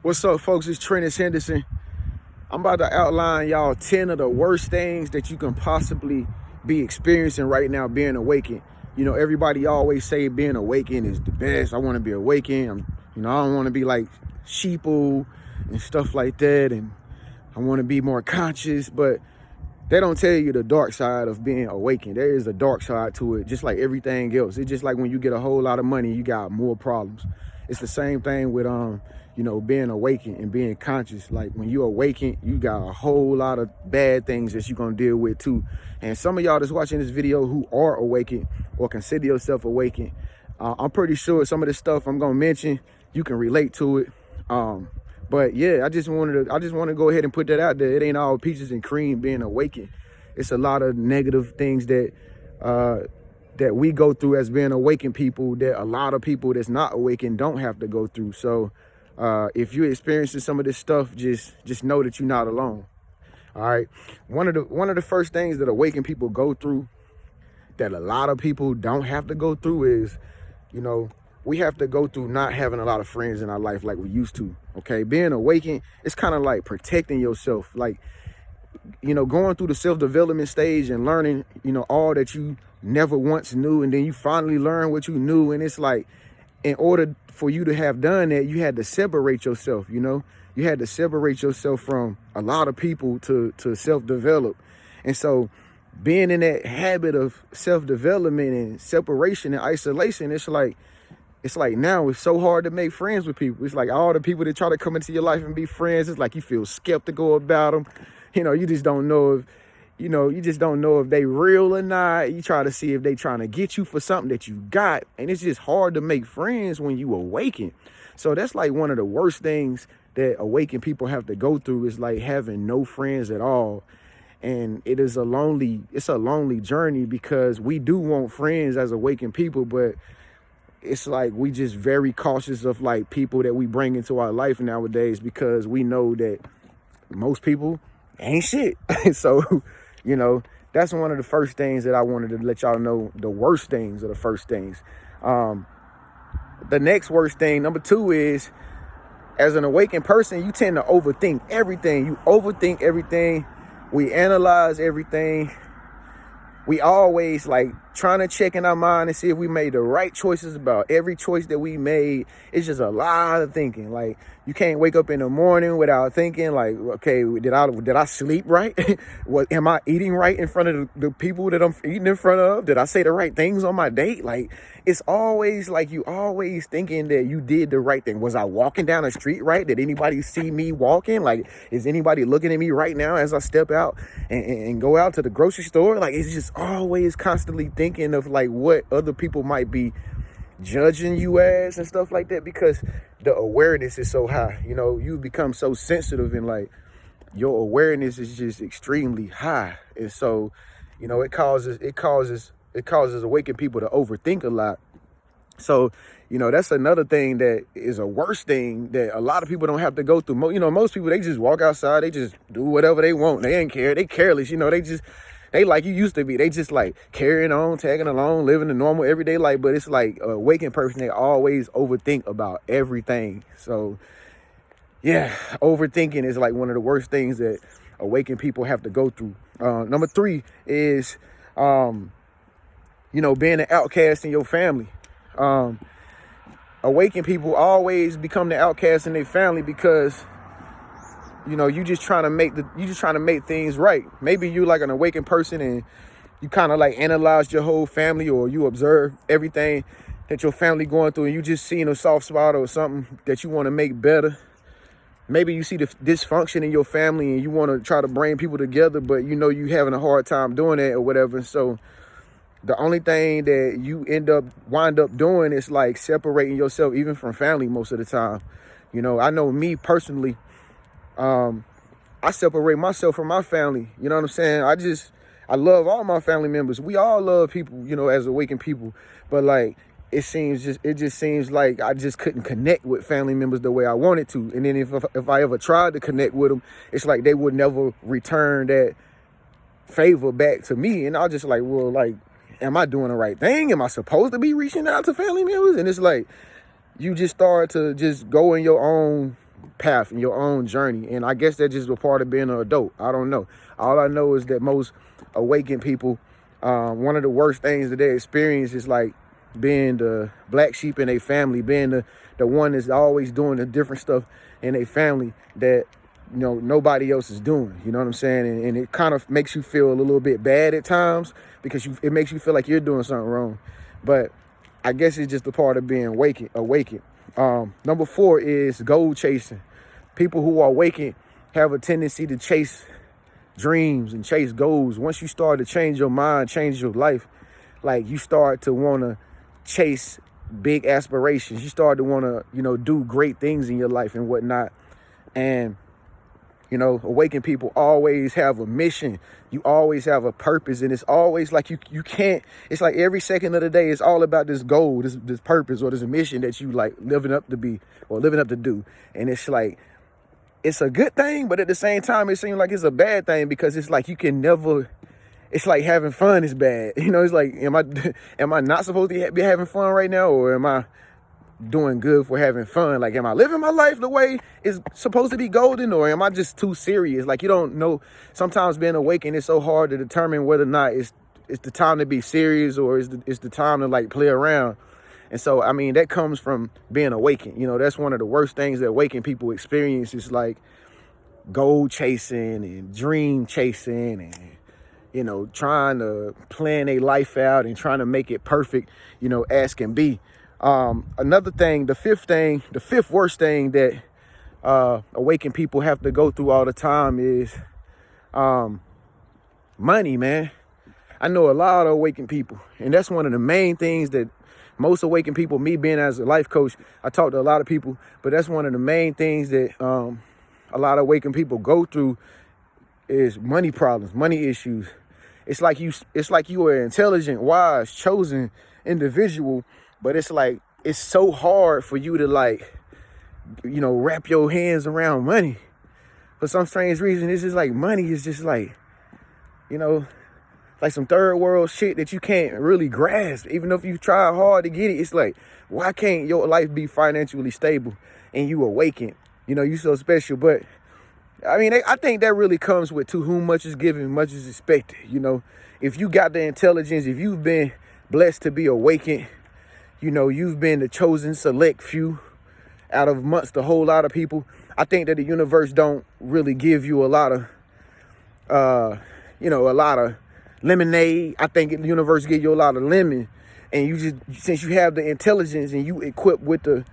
What's up, folks? It's Henderson. I'm about to outline y'all 10 of the worst things that you can possibly be experiencing right now being awakened. You know, everybody always say being awakened is the best. I want to be awakened. I don't want to be like sheeple and stuff like that. And I want to be more conscious, but they don't tell you the dark side of being awakened. There is a dark side to it, just like everything else. It's just like when you get a whole lot of money, you got more problems. It's the same thing with being awakened and being conscious. Like when you awaken, you got a whole lot of bad things that you're gonna deal with too. And some of y'all that's watching this video who are awakened or consider yourself awakened, I'm pretty sure some of the stuff I'm gonna mention, you can relate to it. But yeah, I just want to go ahead and put that out there. It ain't all peaches and cream being awakened. It's a lot of negative things that that we go through as being awakened people that a lot of people that's not awakened don't have to go through. So if you're experiencing some of this stuff, just know that you're not alone. All right. One of the first things that awakened people go through that a lot of people don't have to go through is, we have to go through not having a lot of friends in our life like we used to. Okay, being awakened, it's kind of like protecting yourself, like, going through the self-development stage and learning, all that you never once knew, and then you finally learn what you knew. And it's like, in order for you to have done that, you had to separate yourself. You had to separate yourself from a lot of people to self-develop. And so being in that habit of self-development and separation and isolation, it's like now it's so hard to make friends with people. It's like all the people that try to come into your life and be friends, it's like you feel skeptical about them. You just don't know if they real or not. You try to see if they trying to get you for something that you got. And it's just hard to make friends when you awaken. So that's like one of the worst things that awakened people have to go through, is like having no friends at all. And it's a lonely journey, because we do want friends as awakened people, but it's like we just very cautious of like people that we bring into our life nowadays, because we know that most people ain't shit. So, that's one of the first things that I wanted to let y'all know. The worst things are the first things. The next worst thing, number 2, is as an awakened person, you tend to overthink everything. You overthink everything. We analyze everything. We always like trying to check in our mind and see if we made the right choices about every choice that we made. It's just a lot of thinking. Like, you can't wake up in the morning without thinking like, okay, did I sleep right? Am I eating right in front of the people that I'm eating in front of? Did I say the right things on my date? Like, it's always like you always thinking that you did the right thing. Was I walking down the street right? Did anybody see me walking? Like, is anybody looking at me right now as I step out and go out to the grocery store? Like, it's just always constantly thinking of like what other people might be judging you as and stuff like that, because the awareness is so high. You become so sensitive, and like your awareness is just extremely high. And so, it causes awakened people to overthink a lot. So, that's another thing that is a worse thing that a lot of people don't have to go through. Most people, they just walk outside, they just do whatever they want. They ain't care. They careless. They like you used to be. They just like carrying on, tagging along, living a normal everyday life. But it's like a awakened person, they always overthink about everything. So yeah, overthinking is like one of the worst things that awakened people have to go through. Number 3 is, being an outcast in your family. Awakened people always become the outcast in their family because you just trying to make things right. Maybe you like an awakened person and you kind of like analyzed your whole family, or you observe everything that your family going through, and you just seen a soft spot or something that you want to make better. Maybe you see the dysfunction in your family and you want to try to bring people together, but you having a hard time doing that or whatever. So the only thing that you wind up doing is like separating yourself even from family most of the time. I know me personally, I separate myself from my family. You know what I'm saying? I love all my family members. We all love people, as awakened people. But like, it just seems like I just couldn't connect with family members the way I wanted to. And then if I ever tried to connect with them, it's like they would never return that favor back to me. And I was just like, well, like, am I doing the right thing? Am I supposed to be reaching out to family members? And it's like, you just start to just go in your own path and your own journey. And I guess that's just a part of being an adult. I don't know. All I know is that most awakened people, one of the worst things that they experience is like being the black sheep in their family, being the one that's always doing the different stuff in their family that, you know, nobody else is doing. You know what I'm saying? And it kind of makes you feel a little bit bad at times because it makes you feel like you're doing something wrong. But I guess it's just a part of being awakened. Number 4 is goal chasing. People who are awakened have a tendency to chase dreams and chase goals. Once you start to change your mind, change your life, like you start to want to chase big aspirations. You start to want to, you know, do great things in your life and whatnot. And, you know, awakened people always have a mission. You always have a purpose. And it's always like you can't, it's like every second of the day, it's all about this goal, this purpose or this mission that you like living up to be or living up to do. And it's like, it's a good thing, but at the same time, it seems like it's a bad thing because it's like you can never, it's like having fun is bad. You know, it's like, am I not supposed to be having fun right now? Or am I doing good for having fun? Like, am I living my life the way it's supposed to be golden? Or am I just too serious? Like, you don't know. Sometimes being awakened, it's so hard to determine whether or not it's the time to be serious or it's the time to like play around. And so, I mean, that comes from being awakened. You know, that's one of the worst things that awakened people experience is like goal chasing and dream chasing and, you know, trying to plan a life out and trying to make it perfect, you know, as can be. Another thing, the fifth worst thing that awakened people have to go through all the time is money, man. I know a lot of awakened people, and that's one of the main things that most awakened people, me being as a life coach, I talk to a lot of people, but that's one of the main things that a lot of awakened people go through is money problems, money issues. It's like you are an intelligent, wise, chosen individual, but it's like, it's so hard for you to like, you know, wrap your hands around money. For some strange reason, it's just like money is just like, you know, like some third world shit that you can't really grasp. Even if you try hard to get it, it's like, why can't your life be financially stable and you awaken? You know, you so special. But I mean, I think that really comes with to whom much is given, much is expected. You know, if you got the intelligence, if you've been blessed to be awakened, you know, you've been the chosen select few out of amongst a whole lot of people. I think that the universe don't really give you a lot of, a lot of lemonade. I think the universe give you a lot of lemon. And you just, since you have the intelligence and you equipped with the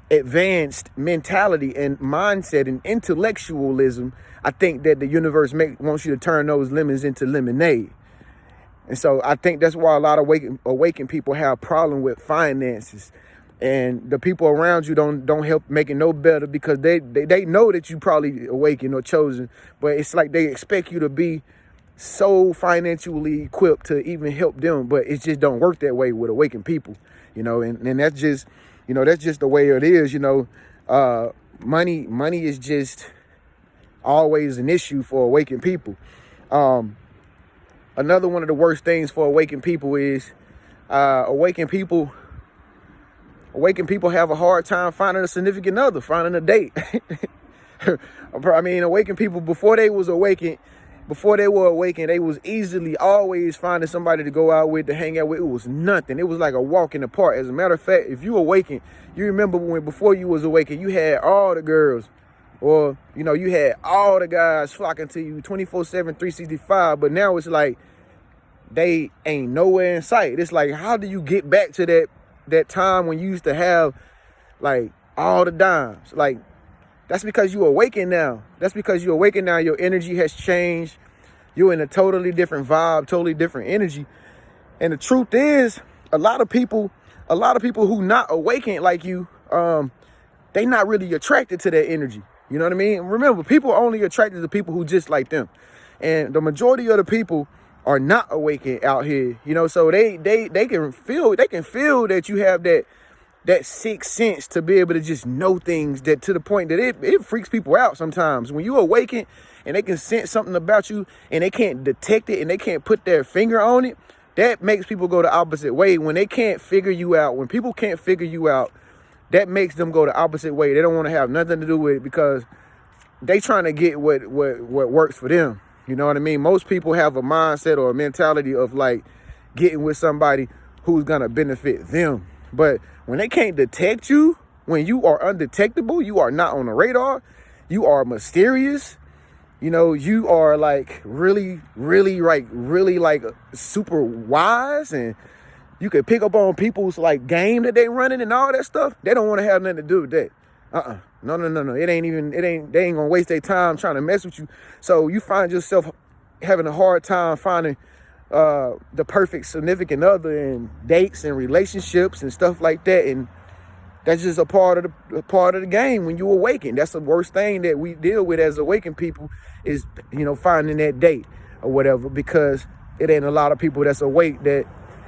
advanced mentality and mindset and intellectualism, I think that the universe wants you to turn those lemons into lemonade. And so I think that's why a lot of awakened people have a problem with finances. And the people around you don't help make it no better because they know that you probably awakened or chosen, but it's like they expect you to be so financially equipped to even help them, but it just don't work that way with awakened people, you know, and that's just, you know, that's just the way it is, you know. Money is just always an issue for awakened people. Another one of the worst things for awakened people is awakened people have a hard time finding a significant other, finding a date. I mean, awakened people, before they were awakened, they was easily always finding somebody to go out with, to hang out with. It was nothing. It was like a walk in the park. As a matter of fact, if you awakened, you remember before you was awakened, you had all the girls, or, you know, you had all the guys flocking to you 24/7, 365. But now it's like they ain't nowhere in sight. It's like, how do you get back to that time when you used to have like all the dimes? Like, that's because you awaken now. Your energy has changed. You're in a totally different vibe, totally different energy. And the truth is, a lot of people who not awakened like you, they not really attracted to that energy. You know what I mean? Remember, people are only attracted to people who just like them. And the majority of the people are not awakened out here, you know, so they can feel that you have that sixth sense to be able to just know things, that to the point that it freaks people out sometimes. When you awaken and they can sense something about you and they can't detect it and they can't put their finger on it, that makes people go the opposite way. When they can't figure you out, when people can't figure you out, that makes them go the opposite way. They don't want to have nothing to do with it because they trying to get what works for them. You know what I mean? Most people have a mindset or a mentality of like getting with somebody who's gonna benefit them. But when they can't detect you, when you are undetectable, you are not on the radar, you are mysterious, you know, you are like really like super wise, and you can pick up on people's like game that they running and all that stuff. They don't want to have nothing to do with that. No. They ain't gonna waste their time trying to mess with you. So you find yourself having a hard time finding the perfect significant other in dates and relationships and stuff like that. And that's just a part of the game when you awaken. That's the worst thing that we deal with as awakened people is, you know, finding that date or whatever, because it ain't a lot of people that's awake that.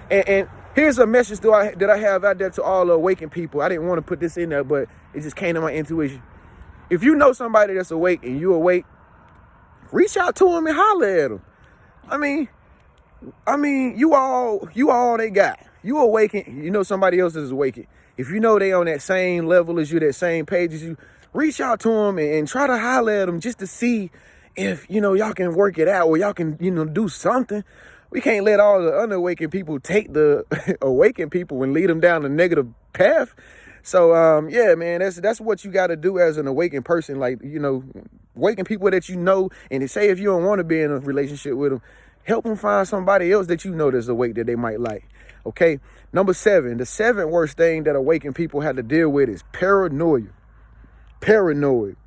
And here's a message that I have out there to all the awakened people. I didn't want to put this in there, but it just came to my intuition. If you know somebody that's awake and you awake, reach out to them and holler at them. I mean, you all they got. You awaken, you know somebody else is awakened. If you know they on that same level as you, that same page as you, reach out to them and try to holler at them just to see if, you know, y'all can work it out or y'all can, you know, do something. We can't let all the unawakened people take the awakened people and lead them down the negative path. So, yeah, man, that's what you got to do as an awakened person. Like, you know, awakened people that you know, and they say if you don't want to be in a relationship with them, help them find somebody else that you know that's awake that they might like. Okay. Number 7, the 7th worst thing that awakened people have to deal with is paranoia. Paranoid.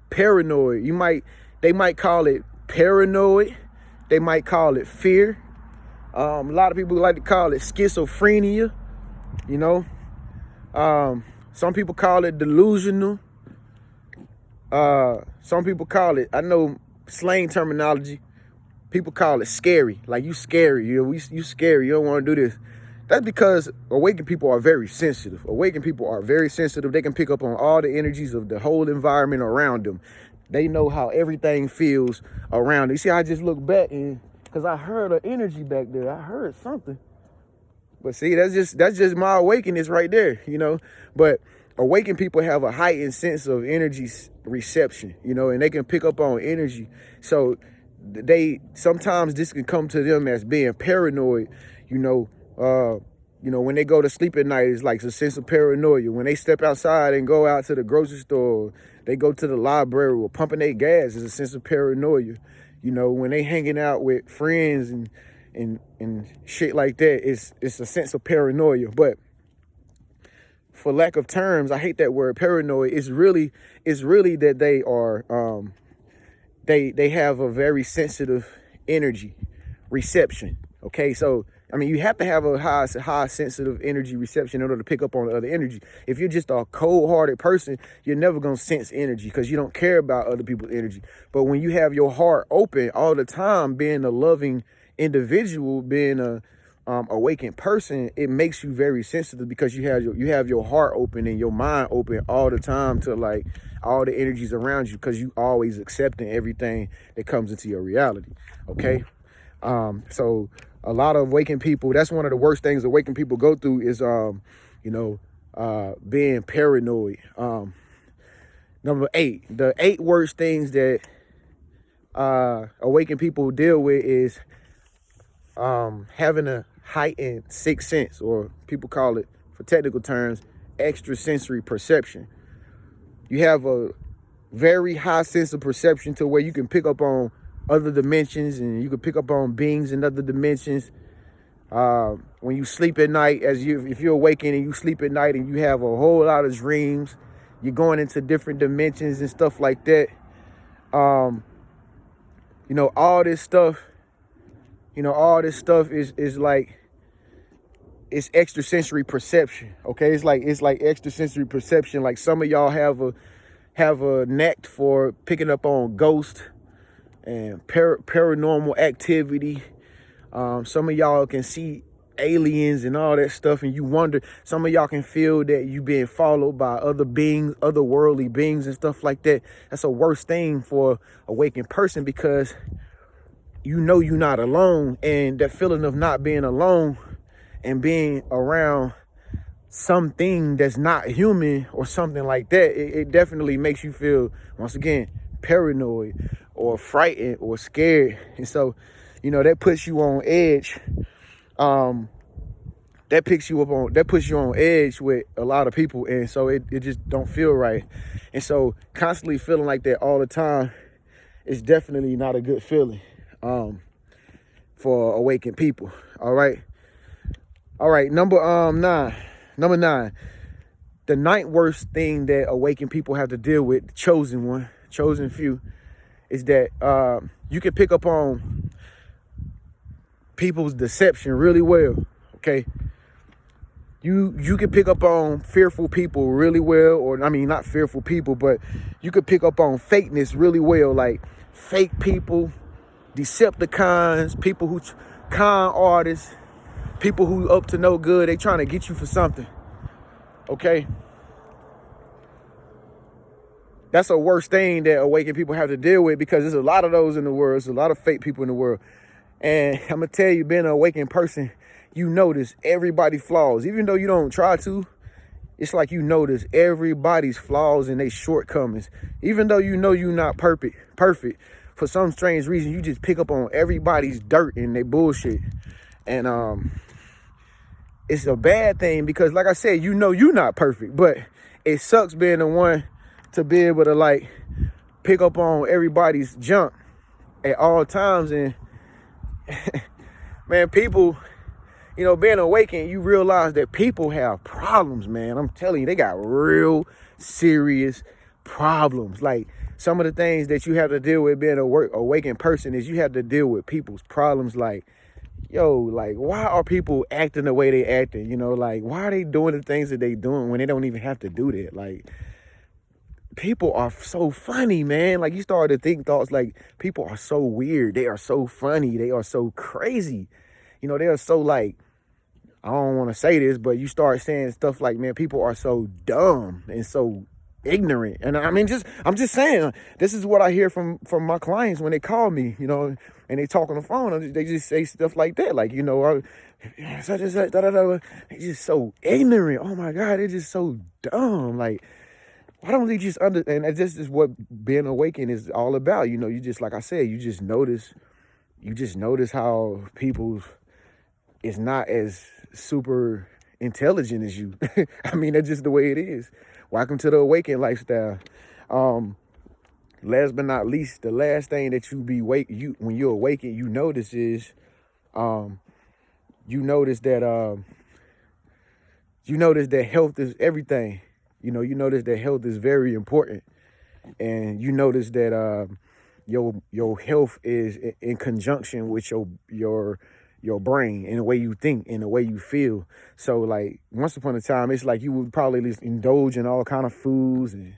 They might call it paranoid. They might call it fear. A lot of people like to call it schizophrenia. You know, some people call it delusional. Some people call it, I know slang terminology, people call it scary. Like, you scary, you scary, you don't want to do this. That's because awakened people are very sensitive. Awakened people are very sensitive. They can pick up on all the energies of the whole environment around them. They know how everything feels around them. You see, I just look back and because I heard an energy back there. I heard something. But see, that's just my awakeness right there, you know. But awakened people have a heightened sense of energy reception, you know, and they can pick up on energy. So sometimes this can come to them as being paranoid, you know. When they go to sleep at night, it's like a sense of paranoia. When they step outside and go out to the grocery store, they go to the library or pumping their gas, is a sense of paranoia. You know, when they hanging out with friends and shit like that, it's a sense of paranoia. But for lack of terms, I hate that word paranoid. It's really that they are they have a very sensitive energy reception. Okay, so I mean, you have to have a high sensitive energy reception in order to pick up on the other energy. If you're just a cold-hearted person, you're never going to sense energy because you don't care about other people's energy. But when you have your heart open all the time, being a loving individual, being a awakened person, it makes you very sensitive because you have your heart open and your mind open all the time to like all the energies around you because you always accepting everything that comes into your reality. Okay, so a lot of awakened people, that's one of the worst things awakened people go through is, being paranoid. Number 8, the 8 worst things that awakened people deal with is having a heightened sixth sense, or people call it, for technical terms, extrasensory perception. You have a very high sense of perception to where you can pick up on other dimensions, and you can pick up on beings in other dimensions. When you sleep at night, if you're awakened and you sleep at night and you have a whole lot of dreams, you're going into different dimensions and stuff like that. All this stuff is like, it's extrasensory perception. Okay, it's like extrasensory perception. Like, some of y'all have a knack for picking up on ghosts and paranormal activity. Some of y'all can see aliens and all that stuff, and you wonder, some of y'all can feel that you being followed by other beings, otherworldly beings and stuff like that. That's a worst thing for a awakened person, because you know you're not alone, and that feeling of not being alone and being around something that's not human or something like that, it definitely makes you feel, once again, paranoid or frightened or scared. And so, that puts you on edge. That puts you on edge with a lot of people. And so it just don't feel right. And so constantly feeling like that all the time is definitely not a good feeling for awakened people. All right. Number 9. The ninth worst thing that awakened people have to deal with, the chosen few, is that you can pick up on people's deception really well. Okay. You can pick up on fearful people really well, or I mean, not fearful people, but you could pick up on fakeness really well, like fake people, Decepticons, people who con artists, people who up to no good. They trying to get you for something. Okay, that's a worst thing that awakened people have to deal with, because there's a lot of those in the world. There's a lot of fake people in the world, and I'm gonna tell you, being an awakened person, you notice everybody's flaws, even though you don't try to. It's like you notice everybody's flaws and their shortcomings, even though you're not perfect. For some strange reason, you just pick up on everybody's dirt and their bullshit, and it's a bad thing, because, like I said, you're not perfect, but it sucks being the one to be able to like pick up on everybody's junk at all times. And man, people. Being awakened, you realize that people have problems, man. I'm telling you, they got real serious problems. Like, some of the things that you have to deal with being a awakened person is you have to deal with people's problems. Like, like, why are people acting the way they acting? Like, why are they doing the things that they doing when they don't even have to do that? Like, people are so funny, man. Like, you start to think thoughts like, people are so weird. They are so funny. They are so crazy. They are so like, I don't want to say this, but you start saying stuff like, man, people are so dumb and so ignorant. And I mean, I'm just saying, this is what I hear from my clients when they call me, and they talk on the phone. They just say stuff like that. Like, such and such, They're just so ignorant. Oh my God, they're just so dumb. Like, why don't they just understand? And this is what being awakened is all about. You just, like I said, you just notice how people is not as super intelligent as you. I mean, that's just the way it is. Welcome to the awakened lifestyle. Last but not least, the last thing that when you're awakened, you notice is, you notice that health is everything. You notice that health is very important, and you notice that your health is in conjunction with your brain and the way you think and the way you feel. So, like, once upon a time, it's like you would probably just indulge in all kind of foods, and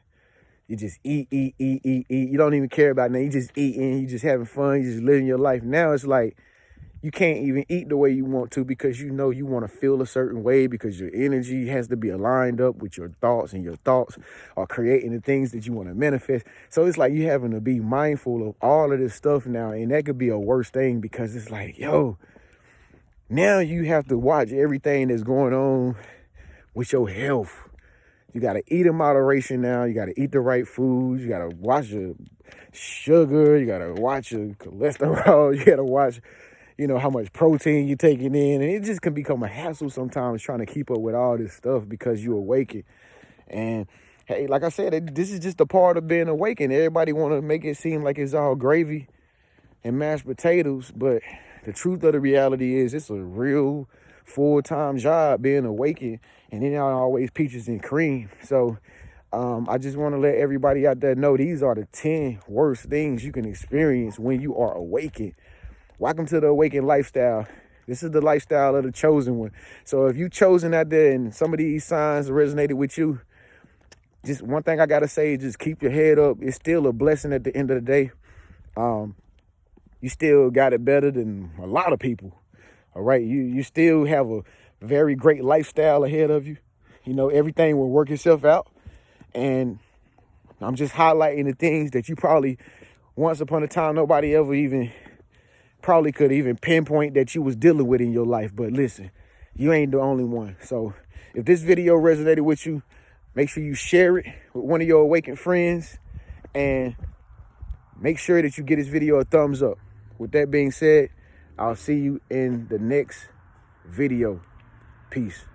you just eat. You don't even care about nothing. You just eating. You just having fun. You just living your life. Now it's like you can't even eat the way you want to, because you want to feel a certain way, because your energy has to be aligned up with your thoughts, and your thoughts are creating the things that you want to manifest. So it's like you having to be mindful of all of this stuff now, and that could be a worse thing, because it's like, now you have to watch everything that's going on with your health. You got to eat in moderation now. You got to eat the right foods. You got to watch your sugar. You got to watch your cholesterol. You got to watch, how much protein you're taking in. And it just can become a hassle sometimes trying to keep up with all this stuff, because you're awakened. And hey, like I said, this is just a part of being awakened. Everybody want to make it seem like it's all gravy and mashed potatoes, but the truth of the reality is it's a real full-time job being awakened, and it not always peaches and cream. So I just want to let everybody out there know these are the 10 worst things you can experience when you are awakened. Welcome to the awakened lifestyle. This is the lifestyle of the chosen one. So if you chosen out there and some of these signs resonated with you, just one thing I got to say is just keep your head up. It's still a blessing at the end of the day. You still got it better than a lot of people. All right. You still have a very great lifestyle ahead of you. Everything will work itself out. And I'm just highlighting the things that you probably, once upon a time, nobody ever even probably could even pinpoint that you was dealing with in your life. But listen, you ain't the only one. So If this video resonated with you, make sure you share it with one of your awakened friends, and make sure that you get this video a thumbs up. With that being said, I'll see you in the next video. Peace.